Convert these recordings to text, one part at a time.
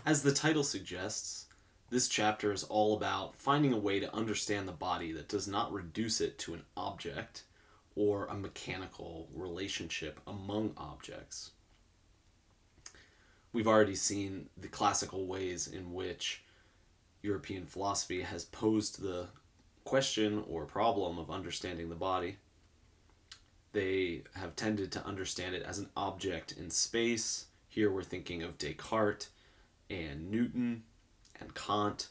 As the title suggests, this chapter is all about finding a way to understand the body that does not reduce it to an object or a mechanical relationship among objects. We've already seen the classical ways in which European philosophy has posed the question or problem of understanding the body. They have tended to understand it as an object in space. Here we're thinking of Descartes and Newton and Kant.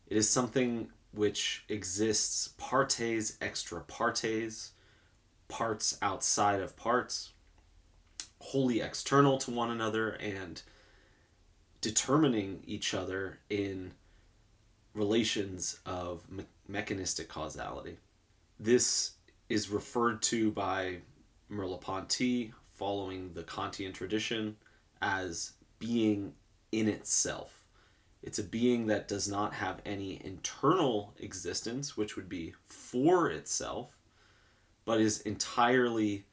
It is something which exists partes extra partes, parts outside of parts, wholly external to one another and determining each other in relations of mechanistic causality. This is referred to by Merleau-Ponty, following the Kantian tradition, as being in itself. It's a being that does not have any internal existence, which would be for itself, but is entirely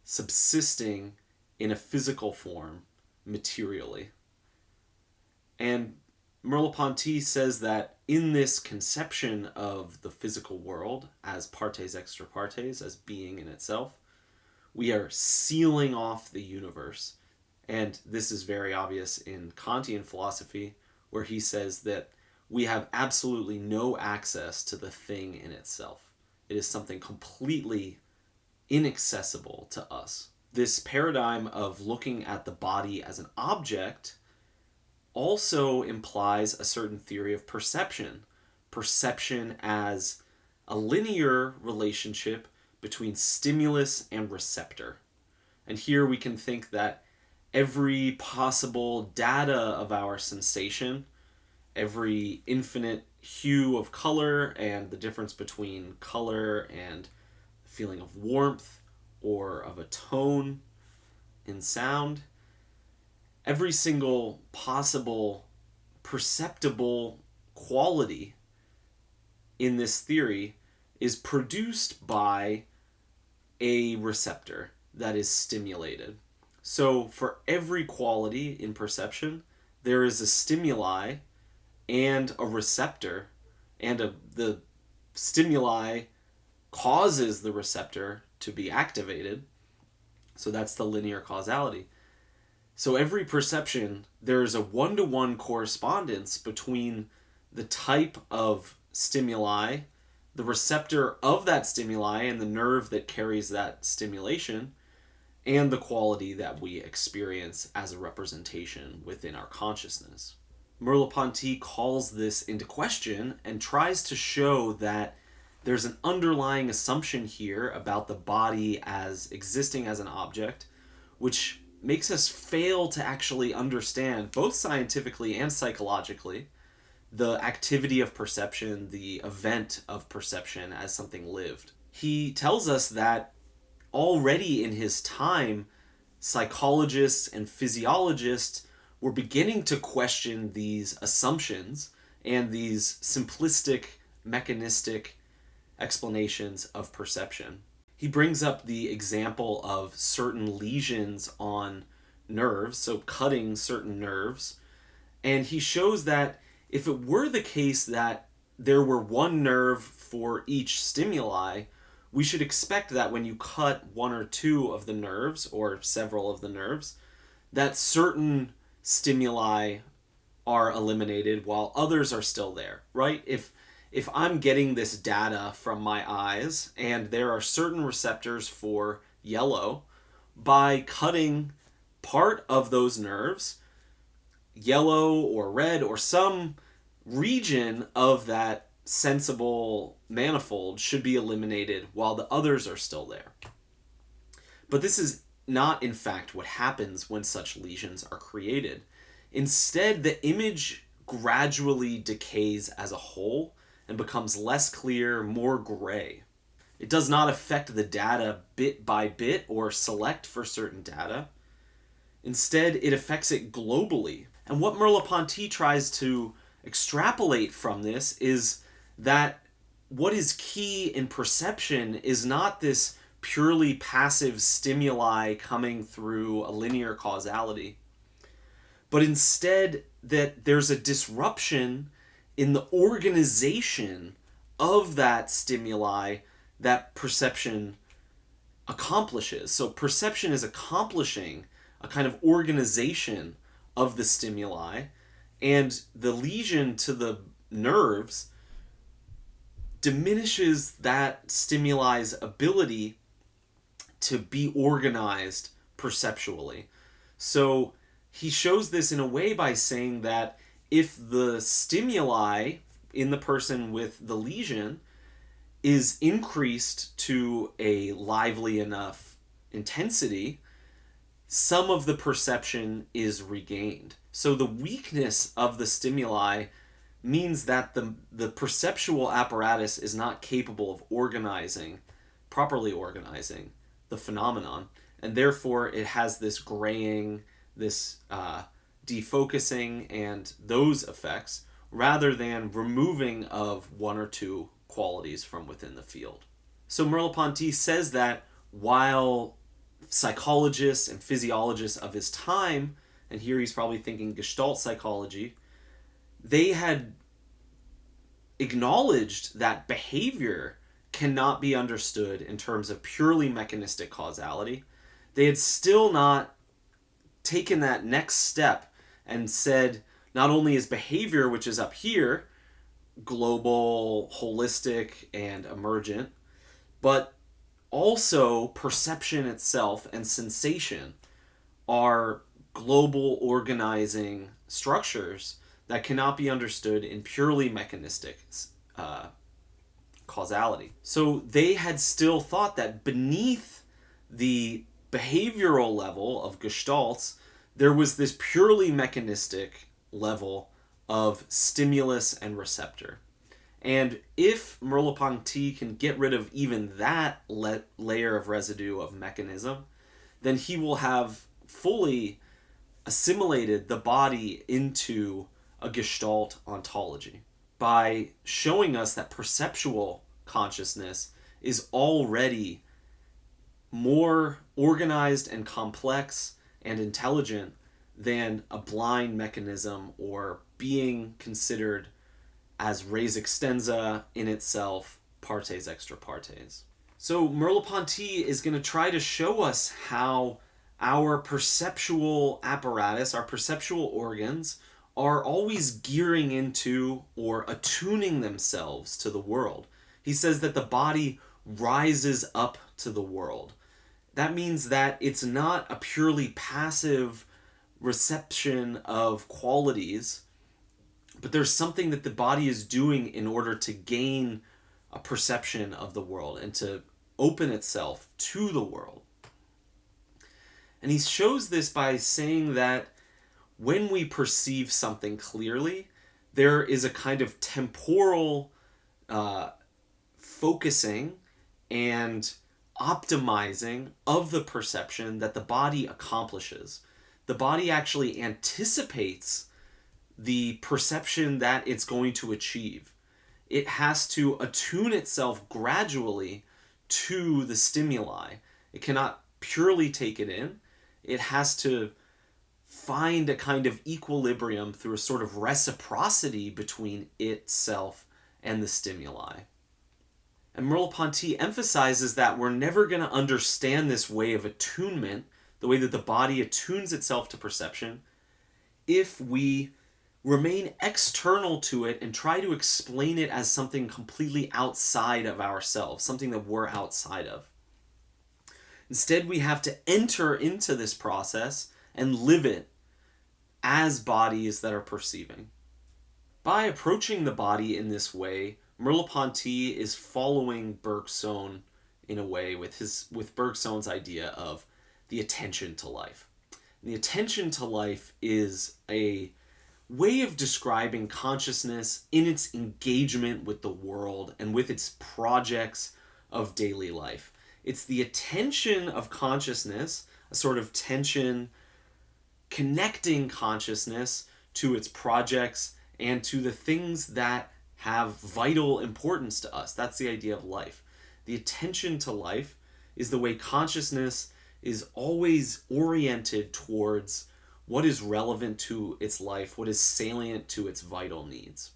subsisting in a physical form, materially. And Merleau-Ponty says that in this conception of the physical world as partes extra partes, as being in itself, we are sealing off the universe. And this is very obvious in Kantian philosophy, where he says that we have absolutely no access to the thing in itself. It is something completely inaccessible to us. This paradigm of looking at the body as an object also implies a certain theory of perception. Perception as a linear relationship between stimulus and receptor. And here we can think that every possible data of our sensation, every infinite hue of color and the difference between color and the feeling of warmth or of a tone in sound, every single possible perceptible quality in this theory is produced by a receptor that is stimulated. So for every quality in perception, there is a stimuli and a receptor, and the stimuli causes the receptor to be activated. So that's the linear causality. So every perception, there's a one-to-one correspondence between the type of stimuli, the receptor of that stimuli, and the nerve that carries that stimulation, and the quality that we experience as a representation within our consciousness. Merleau-Ponty calls this into question and tries to show that there's an underlying assumption here about the body as existing as an object, which makes us fail to actually understand, both scientifically and psychologically, the activity of perception, the event of perception as something lived. He tells us that already in his time, psychologists and physiologists were beginning to question these assumptions and these simplistic, mechanistic explanations of perception. He brings up the example of certain lesions on nerves, so cutting certain nerves, and he shows that if it were the case that there were one nerve for each stimuli, we should expect that when you cut one or two of the nerves, or several of the nerves, that certain stimuli are eliminated while others are still there, right? If I'm getting this data from my eyes and there are certain receptors for yellow, by cutting part of those nerves, yellow or red or some region of that sensible manifold should be eliminated while the others are still there. But this is not, in fact, what happens when such lesions are created. Instead, the image gradually decays as a whole and becomes less clear, more gray. It does not affect the data bit by bit or select for certain data. Instead, it affects it globally. And what Merleau-Ponty tries to extrapolate from this is that what is key in perception is not this purely passive stimuli coming through a linear causality, but instead that there's a disruption in the organization of that stimuli that perception accomplishes. So perception is accomplishing a kind of organization of the stimuli, and the lesion to the nerves diminishes that stimuli ability to be organized perceptually. So he shows this in a way by saying that if the stimuli in the person with the lesion is increased to a lively enough intensity, some of the perception is regained. So the weakness of the stimuli means that the perceptual apparatus is not capable of properly organizing the phenomenon, and therefore it has this graying, this defocusing, and those effects, rather than removing of one or two qualities from within the field. So Merleau-Ponty says that while psychologists and physiologists of his time, and here he's probably thinking Gestalt psychology, they had acknowledged that behavior cannot be understood in terms of purely mechanistic causality. They had still not taken that next step and said, not only is behavior, which is up here, global, holistic, and emergent, but also perception itself and sensation are global organizing structures that cannot be understood in purely mechanistic causality. So they had still thought that beneath the behavioral level of Gestalts, there was this purely mechanistic level of stimulus and receptor. And if Merleau-Ponty can get rid of even that layer of residue of mechanism, then he will have fully assimilated the body into a Gestalt ontology by showing us that perceptual consciousness is already more organized and complex and intelligent than a blind mechanism or being considered as res extensa in itself, partes extra partes. So Merleau-Ponty is going to try to show us how our perceptual apparatus, our perceptual organs, are always gearing into or attuning themselves to the world. He says that the body rises up to the world. That means that it's not a purely passive reception of qualities, but there's something that the body is doing in order to gain a perception of the world and to open itself to the world. And he shows this by saying that when we perceive something clearly, there is a kind of temporal focusing and optimizing of the perception that the body accomplishes. The body actually anticipates the perception that it's going to achieve. It has to attune itself gradually to the stimuli. It cannot purely take it in. It has to find a kind of equilibrium through a sort of reciprocity between itself and the stimuli. And Merleau-Ponty emphasizes that we're never going to understand this way of attunement, the way that the body attunes itself to perception, if we remain external to it and try to explain it as something completely outside of ourselves, something that we're outside of. Instead, we have to enter into this process and live it as bodies that are perceiving. By approaching the body in this way, Merleau-Ponty is following Bergson in a way with Bergson's idea of the attention to life. And the attention to life is a way of describing consciousness in its engagement with the world and with its projects of daily life. It's the attention of consciousness, a sort of tension connecting consciousness to its projects and to the things that have vital importance to us. That's the idea of life. The attention to life is the way consciousness is always oriented towards what is relevant to its life, what is salient to its vital needs.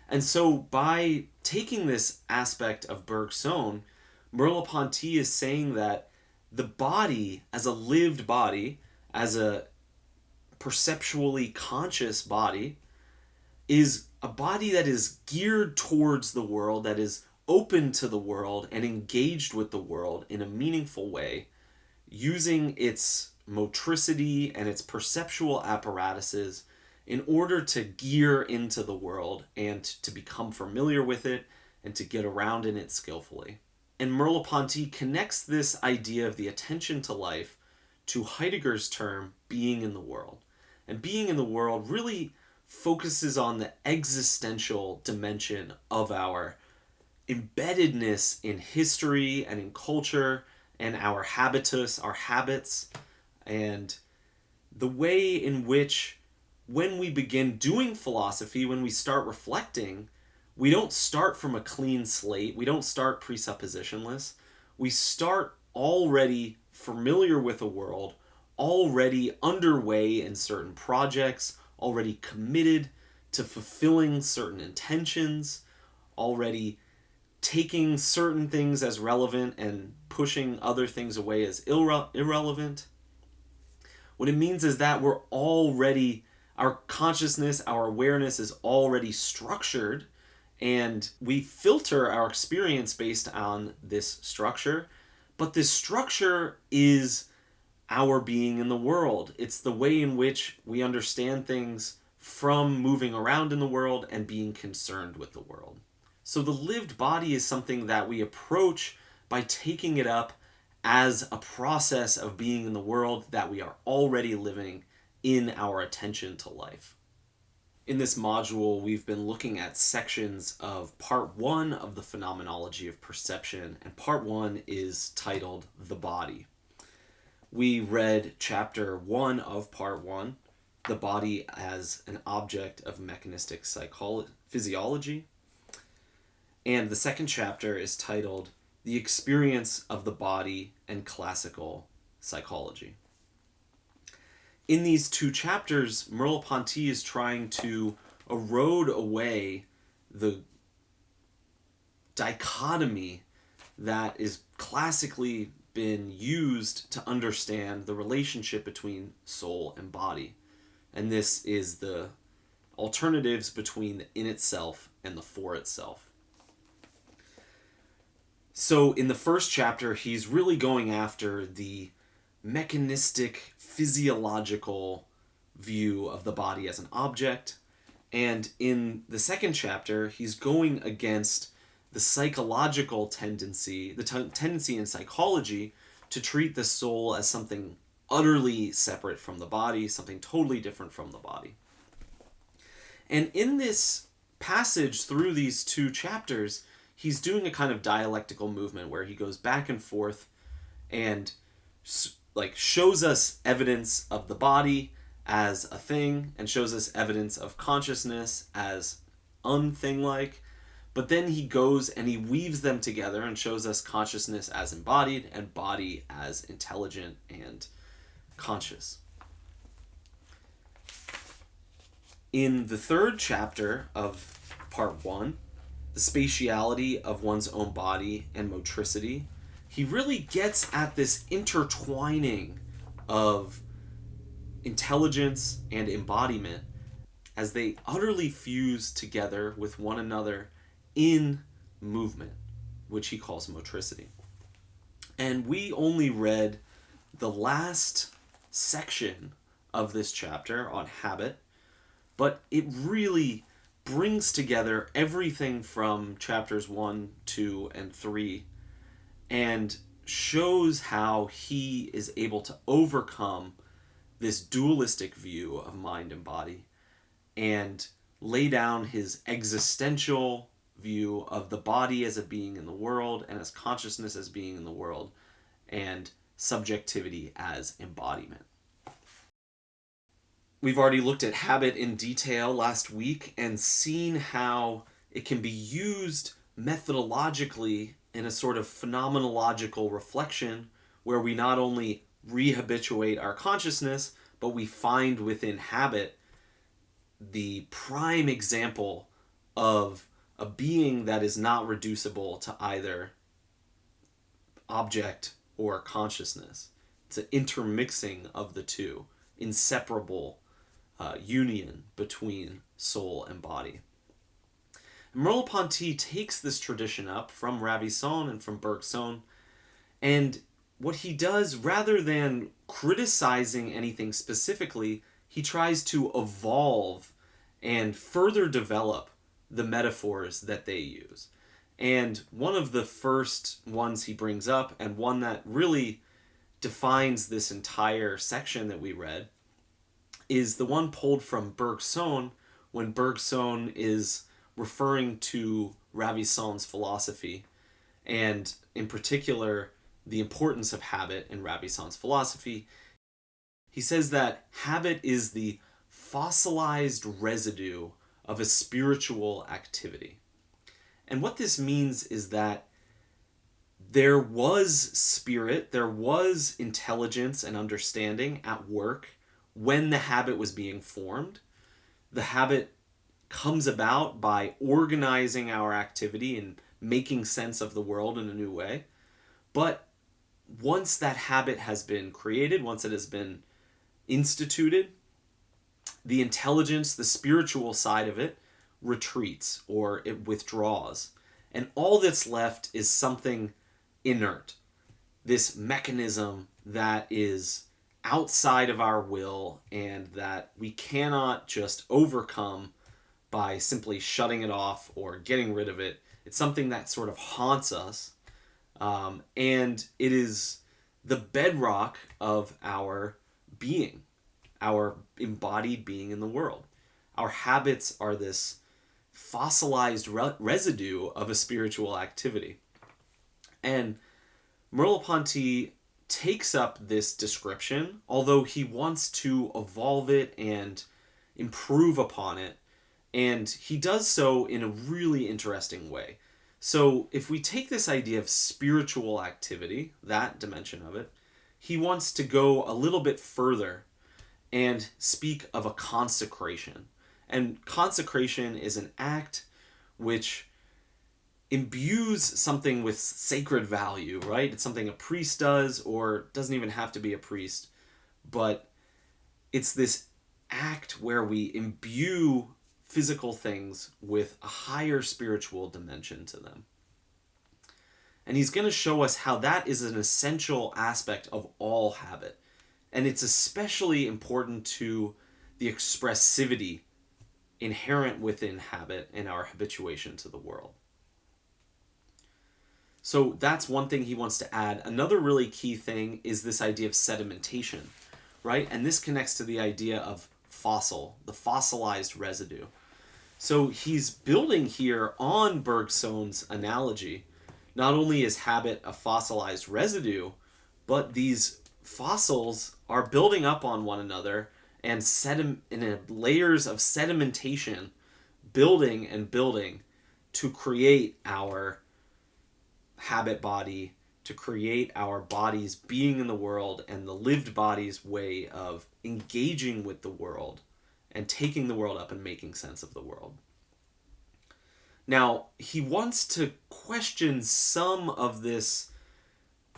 And so by taking this aspect of Bergson's, Merleau-Ponty is saying that the body, as a lived body, as a perceptually conscious body, is a body that is geared towards the world, that is open to the world and engaged with the world in a meaningful way, using its motricity and its perceptual apparatuses in order to gear into the world and to become familiar with it and to get around in it skillfully. And Merleau-Ponty connects this idea of the attention to life to Heidegger's term, being in the world. And being in the world really focuses on the existential dimension of our embeddedness in history and in culture and our habitus, our habits, and the way in which when we begin doing philosophy, when we start reflecting, we don't start from a clean slate. We don't start presuppositionless. We start already familiar with the world, already underway in certain projects, already committed to fulfilling certain intentions, already taking certain things as relevant and pushing other things away as irrelevant. What it means is that we're already, our consciousness, our awareness is already structured, and we filter our experience based on this structure. But this structure is our being in the world. It's the way in which we understand things from moving around in the world and being concerned with the world. So the lived body is something that we approach by taking it up as a process of being in the world that we are already living in our attention to life. In this module, we've been looking at sections of part 1 of the Phenomenology of Perception, and part 1 is titled The Body. We read chapter 1 of part 1, The Body as an Object of Mechanistic Physiology, and the second chapter is titled The Experience of the Body and Classical Psychology. In these two chapters, Merleau-Ponty is trying to erode away the dichotomy that is classically been used to understand the relationship between soul and body. And this is the alternatives between the in itself and the for itself. So in the first chapter, he's really going after the mechanistic, physiological view of the body as an object. And in the second chapter, he's going against the psychological tendency, the tendency in psychology to treat the soul as something utterly separate from the body, something totally different from the body. And in this passage through these two chapters, he's doing a kind of dialectical movement where he goes back and forth and shows us evidence of the body as a thing and shows us evidence of consciousness as unthing-like, but then he goes and he weaves them together and shows us consciousness as embodied and body as intelligent and conscious. In the third chapter of part 1, the spatiality of one's own body and motricity, he really gets at this intertwining of intelligence and embodiment as they utterly fuse together with one another in movement, which he calls motricity. And we only read the last section of this chapter on habit, but it really brings together everything from chapters 1, 2, and 3 and shows how he is able to overcome this dualistic view of mind and body and lay down his existential view of the body as a being in the world and as consciousness as being in the world and subjectivity as embodiment. We've already looked at habit in detail last week and seen how it can be used methodologically in a sort of phenomenological reflection where we not only rehabituate our consciousness, but we find within habit the prime example of a being that is not reducible to either object or consciousness. It's an intermixing of the two, inseparable union between soul and body. Merleau-Ponty takes this tradition up from Ravissant and from Bergson, and what he does, rather than criticizing anything specifically, he tries to evolve and further develop the metaphors that they use. And one of the first ones he brings up, and one that really defines this entire section that we read, is the one pulled from Bergson, when Bergson is referring to Ravissant's philosophy, and in particular the importance of habit in Ravissant's philosophy. He says that habit is the fossilized residue of a spiritual activity. And what this means is that there was spirit, there was intelligence and understanding at work when the habit was being formed. The habit comes about by organizing our activity and making sense of the world in a new way. But once that habit has been created, once it has been instituted, the intelligence, the spiritual side of it, retreats or it withdraws. And all that's left is something inert. This mechanism that is outside of our will and that we cannot just overcome by simply shutting it off or getting rid of it. It's something that sort of haunts us. And it is the bedrock of our being, our embodied being in the world. Our habits are this fossilized residue of a spiritual activity. And Merleau-Ponty takes up this description, although he wants to evolve it and improve upon it. And he does so in a really interesting way. So if we take this idea of spiritual activity, that dimension of it, he wants to go a little bit further and speak of a consecration. And consecration is an act which imbues something with sacred value, right? It's something a priest does, or doesn't even have to be a priest, but it's this act where we imbue physical things with a higher spiritual dimension to them. And he's going to show us how that is an essential aspect of all habit. And it's especially important to the expressivity inherent within habit and our habituation to the world. So that's one thing he wants to add. Another really key thing is this idea of sedimentation, right? And this connects to the idea of fossil, the fossilized residue. So he's building here on Bergson's analogy. Not only is habit a fossilized residue, but these fossils are building up on one another and in layers of sedimentation, building and building to create our habit body, to create our body's being in the world and the lived body's way of engaging with the world and taking the world up and making sense of the world. Now, he wants to question some of this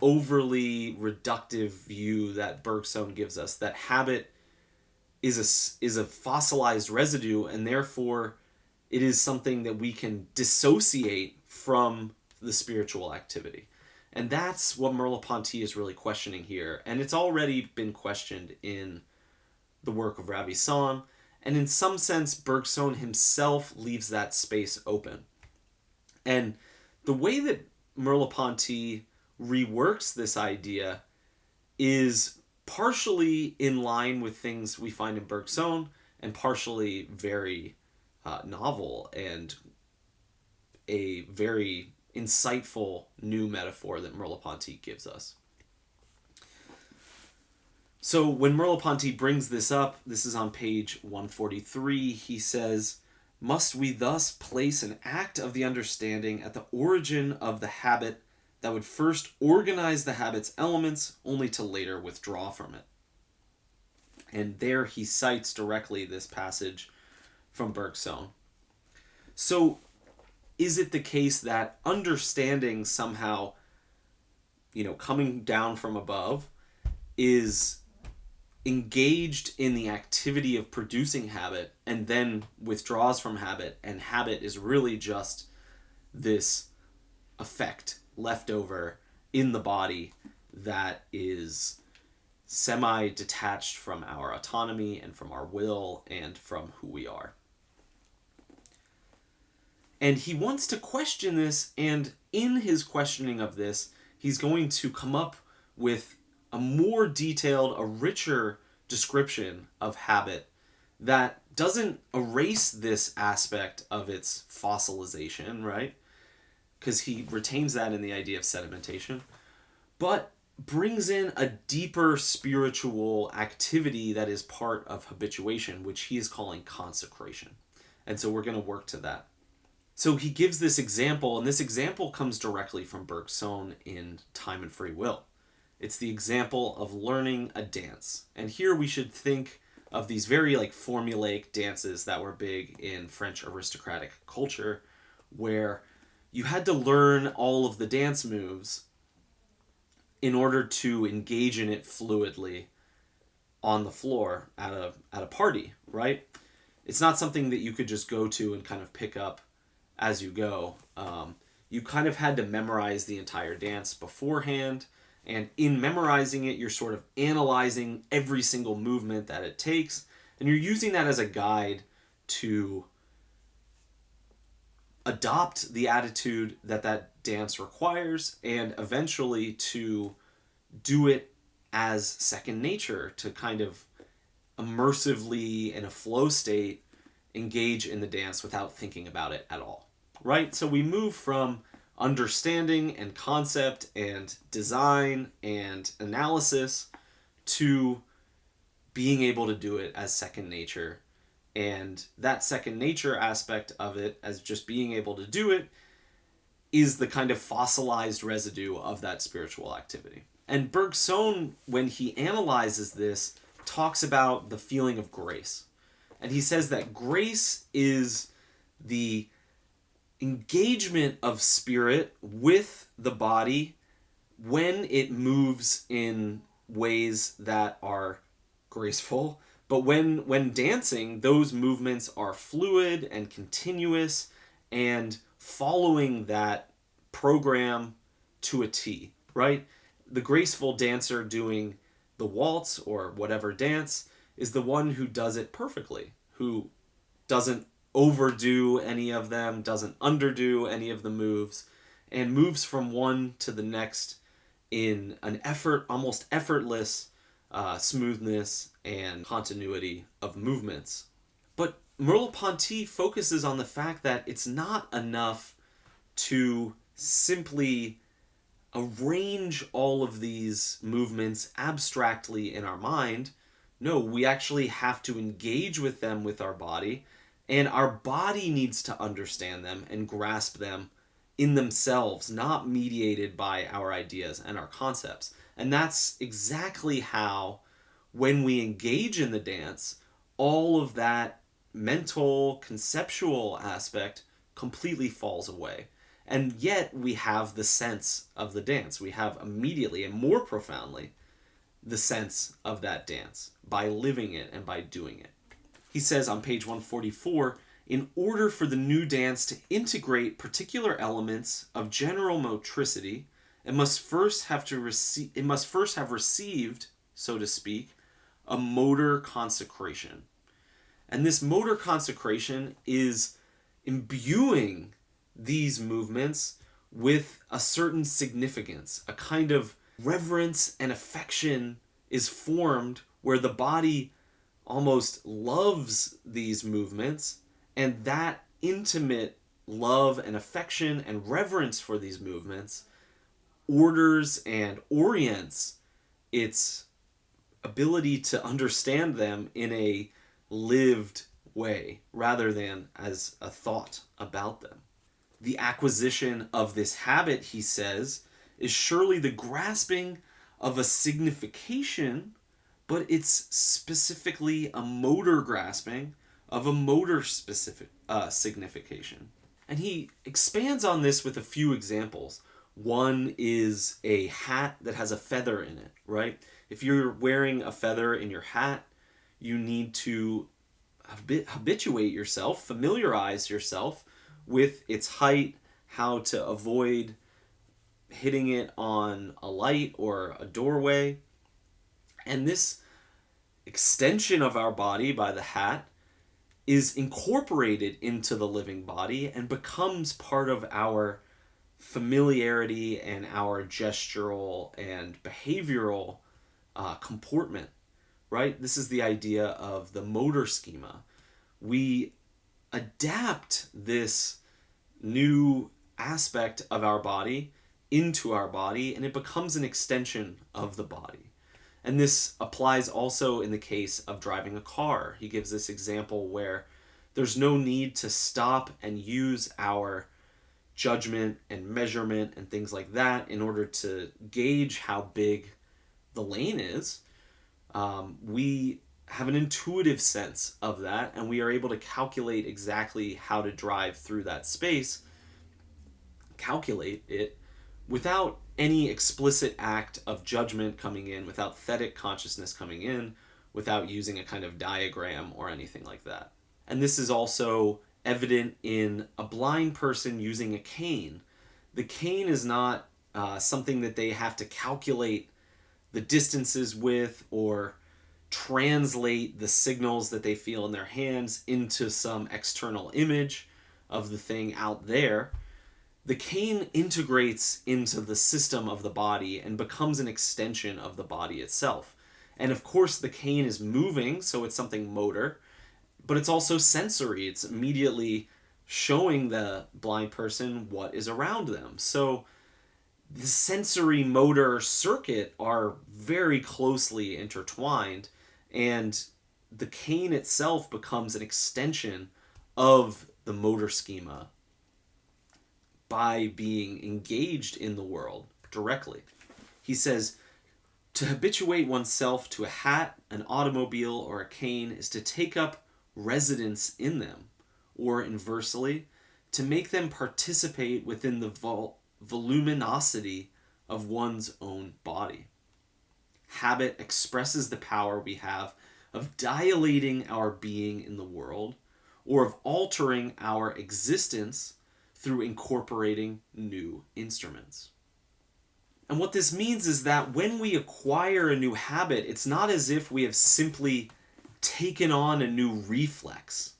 overly reductive view that Bergson gives us, that habit is a fossilized residue, and therefore it is something that we can dissociate from the spiritual activity. And that's what Merleau-Ponty is really questioning here. And it's already been questioned in the work of Ravissant. And in some sense, Bergson himself leaves that space open. And the way that Merleau-Ponty reworks this idea is partially in line with things we find in Bergson and partially very novel and a very insightful new metaphor that Merleau-Ponty gives us. So when Merleau-Ponty brings this up, this is on page 143, he says, "Must we thus place an act of the understanding at the origin of the habit that would first organize the habit's elements only to later withdraw from it?" And there he cites directly this passage from Bergson. So is it the case that understanding somehow, coming down from above, is engaged in the activity of producing habit and then withdraws from habit, and habit is really just this effect left over in the body that is semi-detached from our autonomy and from our will and from who we are? And he wants to question this, and in his questioning of this, he's going to come up with a more detailed, a richer description of habit that doesn't erase this aspect of its fossilization, right? Because he retains that in the idea of sedimentation, but brings in a deeper spiritual activity that is part of habituation, which he is calling consecration. And so we're going to work to that. So he gives this example, and this example comes directly from Bergson in Time and Free Will. It's the example of learning a dance. And here we should think of these very formulaic dances that were big in French aristocratic culture, where you had to learn all of the dance moves in order to engage in it fluidly on the floor at a party, right? It's not something that you could just go to and kind of pick up as you go. You kind of had to memorize the entire dance beforehand, and in memorizing it, you're sort of analyzing every single movement that it takes, and you're using that as a guide to adopt the attitude that dance requires, and eventually to do it as second nature, to kind of immersively, in a flow state, engage in the dance without thinking about it at all, right? So we move from understanding and concept and design and analysis to being able to do it as second nature. And that second nature aspect of it, as just being able to do it, is the kind of fossilized residue of that spiritual activity. And Bergson, when he analyzes this, talks about the feeling of grace. And he says that grace is the engagement of spirit with the body when it moves in ways that are graceful. But when dancing, those movements are fluid and continuous and following that program to a T, right? The graceful dancer doing the waltz or whatever dance is the one who does it perfectly, who doesn't overdo any of them, doesn't underdo any of the moves, and moves from one to the next in an almost effortless smoothness and continuity of movements. But Merleau-Ponty focuses on the fact that it's not enough to simply arrange all of these movements abstractly in our mind. No, we actually have to engage with them with our body, and our body needs to understand them and grasp them in themselves, not mediated by our ideas and our concepts. And that's exactly how, when we engage in the dance, all of that mental, conceptual aspect completely falls away. And yet we have the sense of the dance. We have immediately and more profoundly the sense of that dance by living it and by doing it. He says on page 144, in order for the new dance to integrate particular elements of general motricity, it must first have received, so to speak, a motor consecration. And this motor consecration is imbuing these movements with a certain significance. A kind of reverence and affection is formed where the body almost loves these movements, and that intimate love and affection and reverence for these movements orders and orients its ability to understand them in a lived way rather than as a thought about them. The acquisition of this habit, he says, is surely the grasping of a signification but it's specifically a motor grasping of a motor specific signification. And he expands on this with a few examples. One is a hat that has a feather in it, right? If you're wearing a feather in your hat, you need to habituate yourself, familiarize yourself with its height, how to avoid hitting it on a light or a doorway. And this extension of our body by the hat is incorporated into the living body and becomes part of our familiarity and our gestural and behavioral comportment, right? This is the idea of the motor schema. We adapt this new aspect of our body into our body, and it becomes an extension of the body. And this applies also in the case of driving a car. He gives this example where there's no need to stop and use our judgment and measurement and things like that in order to gauge how big the lane is. We have an intuitive sense of that, and we are able to calculate exactly how to drive through that space, calculate it, without any explicit act of judgment coming in, without thetic consciousness coming in, without using a kind of diagram or anything like that. And this is also evident in a blind person using a cane. The cane is not something that they have to calculate the distances with or translate the signals that they feel in their hands into some external image of the thing out there. The cane integrates into the system of the body and becomes an extension of the body itself. And of course the cane is moving, so it's something motor, but it's also sensory. It's immediately showing the blind person what is around them. So the sensory motor circuit are very closely intertwined, and the cane itself becomes an extension of the motor schema by being engaged in the world directly. He says, to habituate oneself to a hat, an automobile, or a cane is to take up residence in them, or inversely, to make them participate within the voluminosity of one's own body. Habit expresses the power we have of dilating our being in the world, or of altering our existence through incorporating new instruments. And what this means is that when we acquire a new habit, it's not as if we have simply taken on a new reflex,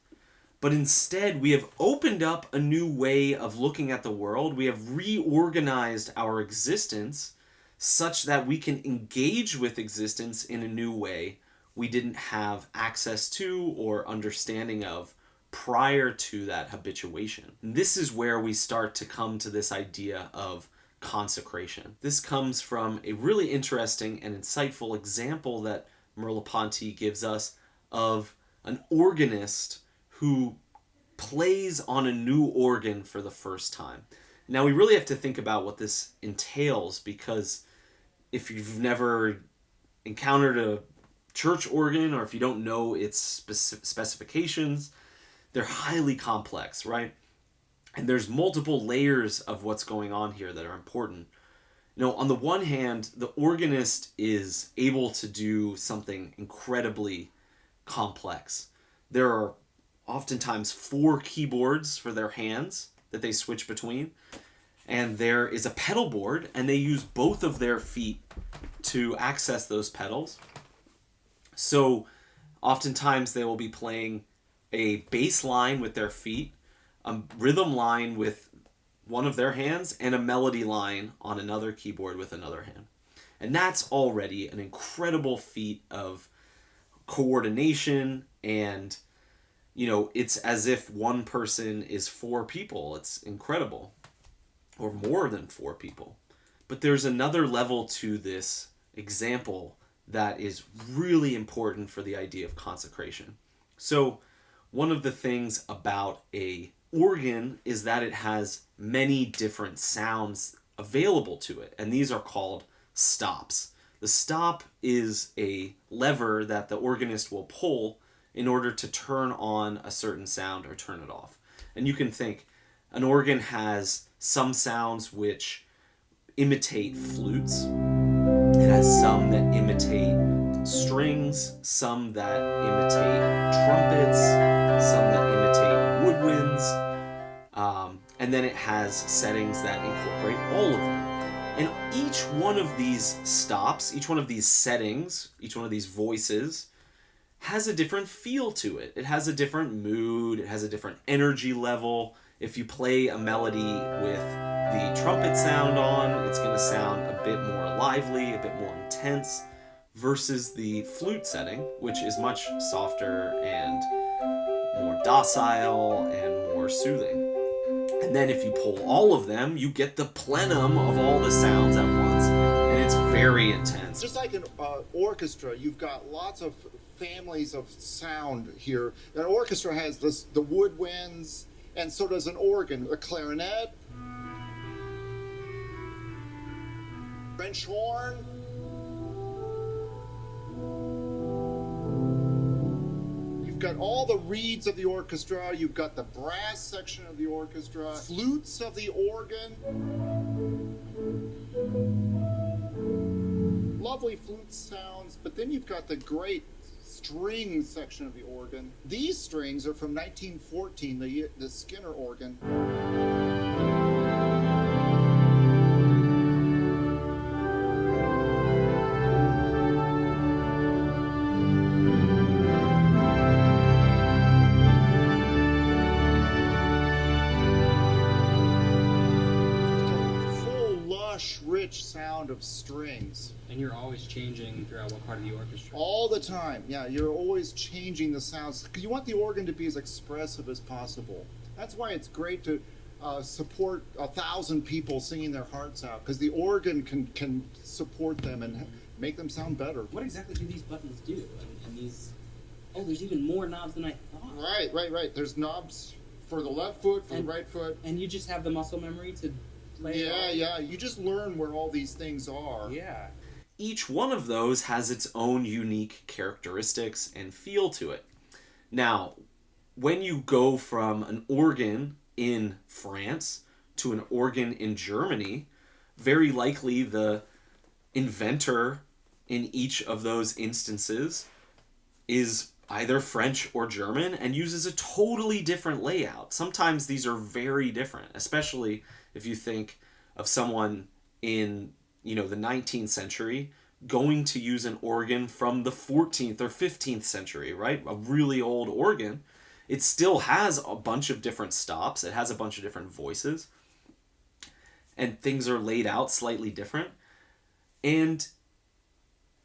but instead we have opened up a new way of looking at the world. We have reorganized our existence such that we can engage with existence in a new way we didn't have access to or understanding of prior to that habituation. And this is where we start to come to this idea of consecration. This comes from a really interesting and insightful example that Merleau-Ponty gives us of an organist who plays on a new organ for the first time. Now we really have to think about what this entails, because if you've never encountered a church organ, or if you don't know its specifications, they're highly complex, right? And there's multiple layers of what's going on here that are important. You know, on the one hand, the organist is able to do something incredibly complex. There are oftentimes 4 keyboards for their hands that they switch between. And there is a pedal board, and they use both of their feet to access those pedals. So oftentimes they will be playing a bass line with their feet, a rhythm line with one of their hands, and a melody line on another keyboard with another hand. And that's already an incredible feat of coordination, and it's as if one person is 4 people. It's incredible. Or more than 4 people. But there's another level to this example that is really important for the idea of consecration. So one of the things about a organ is that it has many different sounds available to it, and these are called stops. The stop is a lever that the organist will pull in order to turn on a certain sound or turn it off. And you can think an organ has some sounds which imitate flutes. It has some that imitate strings, some that imitate trumpets, some that imitate woodwinds, and then it has settings that incorporate all of them. And each one of these stops, each one of these settings, each one of these voices has a different feel to it. It has a different mood, it has a different energy level. If you play a melody with the trumpet sound on, it's going to sound a bit more lively, a bit more intense, versus the flute setting, which is much softer and more docile and more soothing. And then if you pull all of them, you get the plenum of all the sounds at once, and it's very intense. Just like an orchestra, you've got lots of families of sound here. An orchestra has the woodwinds, and so does an organ, a clarinet, French horn. You've got all the reeds of the orchestra, you've got the brass section of the orchestra, flutes of the organ. Lovely flute sounds, but then you've got the great string section of the organ. These strings are from 1914, the Skinner organ. Rich sound of strings. And you're always changing throughout what part of the orchestra? All the time, yeah. You're always changing the sounds because you want the organ to be as expressive as possible. That's why it's great to support 1,000 people singing their hearts out, because the organ can support them and make them sound better. What exactly do these buttons do? And these... Oh, there's even more knobs than I thought. Right. There's knobs for the left foot, for the right foot. And you just have the muscle memory to... Yeah. You just learn where all these things are. Yeah. Each one of those has its own unique characteristics and feel to it. Now, when you go from an organ in France to an organ in Germany, very likely the inventor in each of those instances is either French or German and uses a totally different layout. Sometimes these are very different, especially if you think of someone in, the 19th century going to use an organ from the 14th or 15th century, right? A really old organ. It still has a bunch of different stops. It has a bunch of different voices. And things are laid out slightly different. And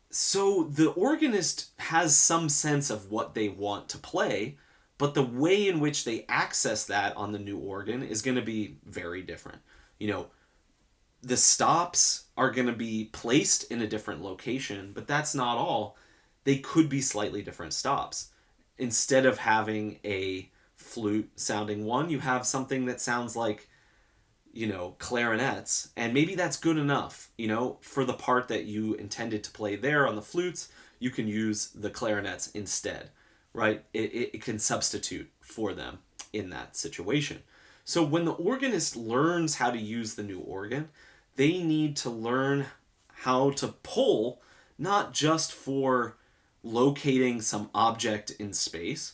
so the organist has some sense of what they want to play, but the way in which they access that on the new organ is going to be very different. The stops are going to be placed in a different location, but that's not all. They could be slightly different stops. Instead of having a flute sounding one, you have something that sounds like, clarinets, and maybe that's good enough. For the part that you intended to play there on the flutes, you can use the clarinets instead, right? It can substitute for them in that situation. So when the organist learns how to use the new organ, they need to learn how to pull, not just for locating some object in space,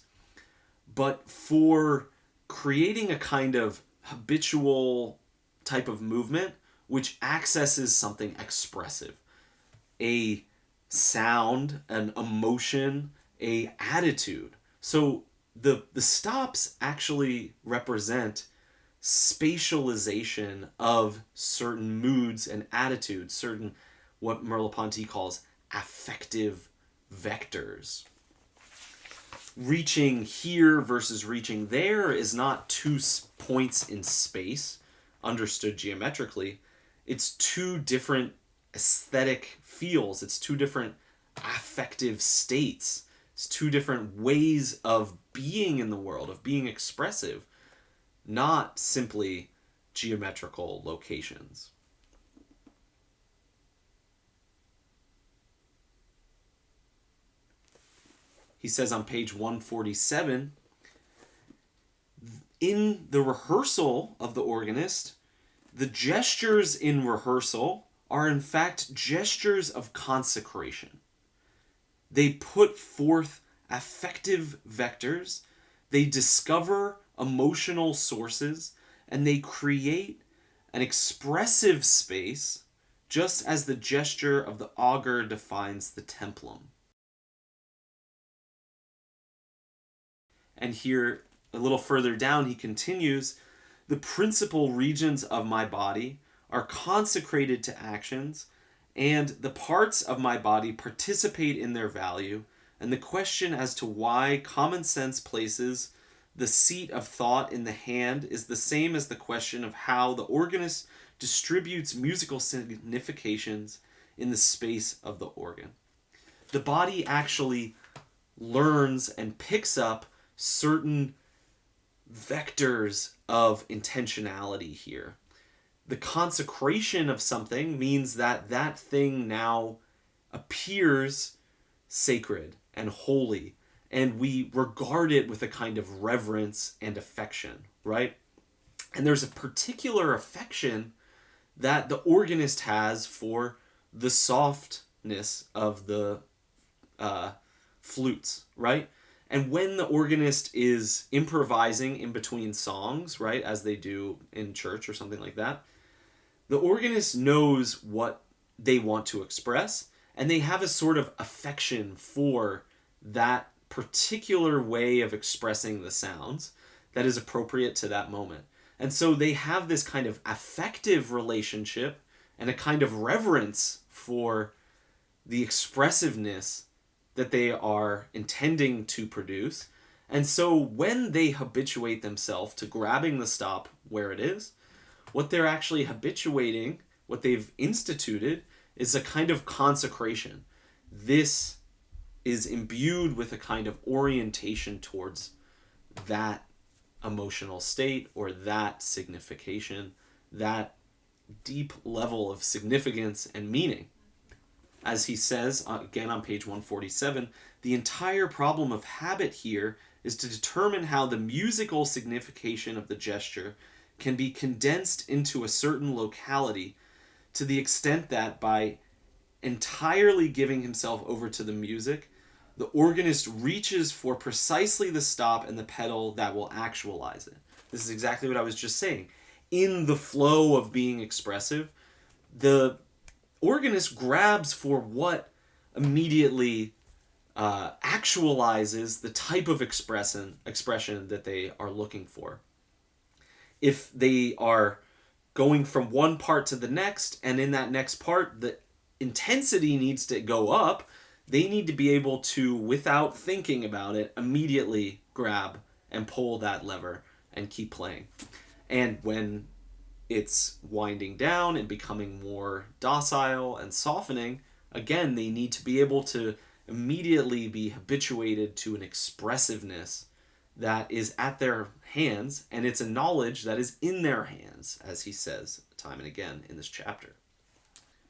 but for creating a kind of habitual type of movement which accesses something expressive. A sound, an emotion, a attitude. So the stops actually represent spatialization of certain moods and attitudes, certain what Merleau-Ponty calls affective vectors. Reaching here versus reaching there is not two points in space, understood geometrically. It's two different aesthetic feels. It's two different affective states. It's two different ways of being in the world, of being expressive, not simply geometrical locations. he says on page 147, in the rehearsal of the organist, the gestures in rehearsal are in fact gestures of consecration. They put forth affective vectors, they discover emotional sources, and they create an expressive space, just as the gesture of the augur defines the templum. And here, a little further down, he continues, the principal regions of my body are consecrated to actions, and the parts of my body participate in their value, and the question as to why common sense places the seat of thought in the hand is the same as the question of how the organist distributes musical significations in the space of the organ. The body actually learns and picks up certain vectors of intentionality here. The consecration of something means that that thing now appears sacred and holy, and we regard it with a kind of reverence and affection, right? And there's a particular affection that the organist has for the softness of the flutes, right? And when the organist is improvising in between songs, right, as they do in church or something like that, the organist knows what they want to express, and they have a sort of affection for that particular way of expressing the sounds that is appropriate to that moment. And so they have this kind of affective relationship and a kind of reverence for the expressiveness that they are intending to produce. And so when they habituate themselves to grabbing the stop where it is, what they're actually habituating, what they've instituted, is a kind of consecration. This is imbued with a kind of orientation towards that emotional state or that signification, that deep level of significance and meaning. As he says, again on page 147, the entire problem of habit here is to determine how the musical signification of the gesture can be condensed into a certain locality to the extent that by entirely giving himself over to the music, the organist reaches for precisely the stop and the pedal that will actualize it. This is exactly what I was just saying. In the flow of being expressive, the organist grabs for what immediately actualizes the type of expression that they are looking for. If they are going from one part to the next, and in that next part the intensity needs to go up, they need to be able to, without thinking about it, immediately grab and pull that lever and keep playing. And when it's winding down and becoming more docile and softening, again, they need to be able to immediately be habituated to an expressiveness that is at their hands, and it's a knowledge that is in their hands, as he says time and again in this chapter.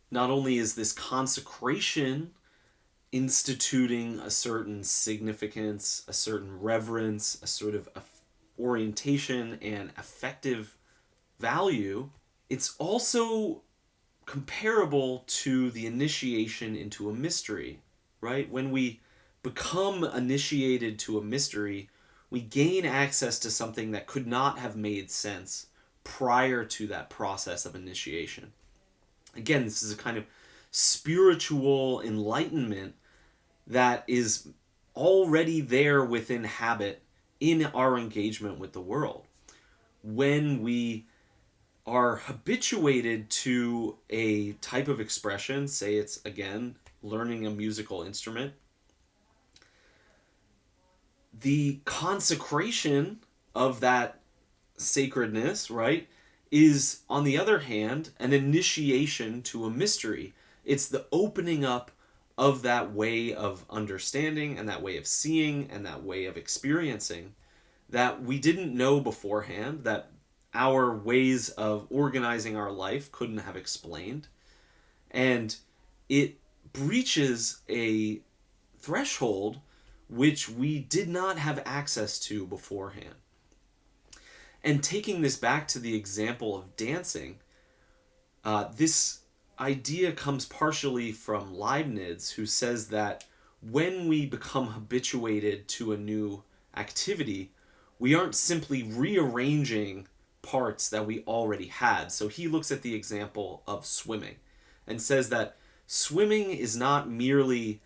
Not only is this consecration instituting a certain significance, a certain reverence, a sort of orientation and affective value, it's also comparable to the initiation into a mystery, right? When we become initiated to a mystery, we gain access to something that could not have made sense prior to that process of initiation. Again, this is a kind of spiritual enlightenment that is already there within habit in our engagement with the world. When we are habituated to a type of expression, say it's, again, learning a musical instrument, the consecration of that sacredness, right, is, on the other hand, an initiation to a mystery. It's the opening up of that way of understanding and that way of seeing and that way of experiencing that we didn't know beforehand, that our ways of organizing our life couldn't have explained. And it breaches a threshold which we did not have access to beforehand. And taking this back to the example of dancing, this idea comes partially from Leibniz, who says that when we become habituated to a new activity, we aren't simply rearranging parts that we already had. So he looks at the example of swimming and says that swimming is not merely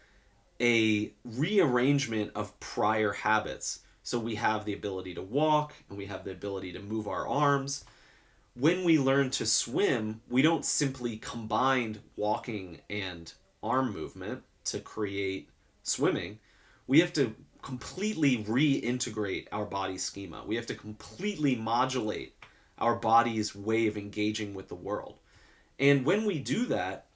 a rearrangement of prior habits. So we have the ability to walk and we have the ability to move our arms. When we learn to swim, we don't simply combine walking and arm movement to create swimming. We have to completely reintegrate our body schema. We have to completely modulate our body's way of engaging with the world. And when we do that,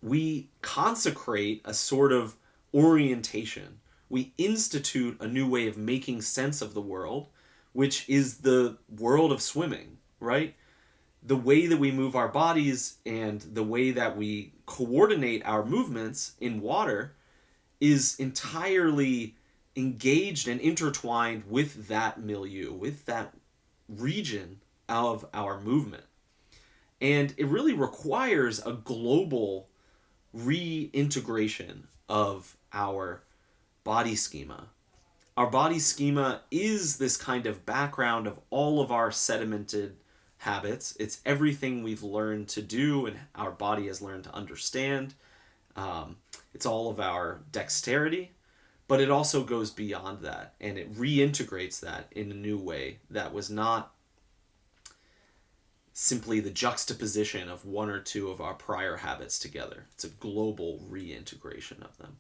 we consecrate a sort of orientation. We institute a new way of making sense of the world, which is the world of swimming, right? The way that we move our bodies and the way that we coordinate our movements in water is entirely engaged and intertwined with that milieu, with that region of our movement. And it really requires a global reintegration of our body schema. Our body schema is this kind of background of all of our sedimented habits. It's everything we've learned to do and our body has learned to understand. It's all of our dexterity, but it also goes beyond that, and it reintegrates that in a new way that was not simply the juxtaposition of one or two of our prior habits together. It's a global reintegration of them.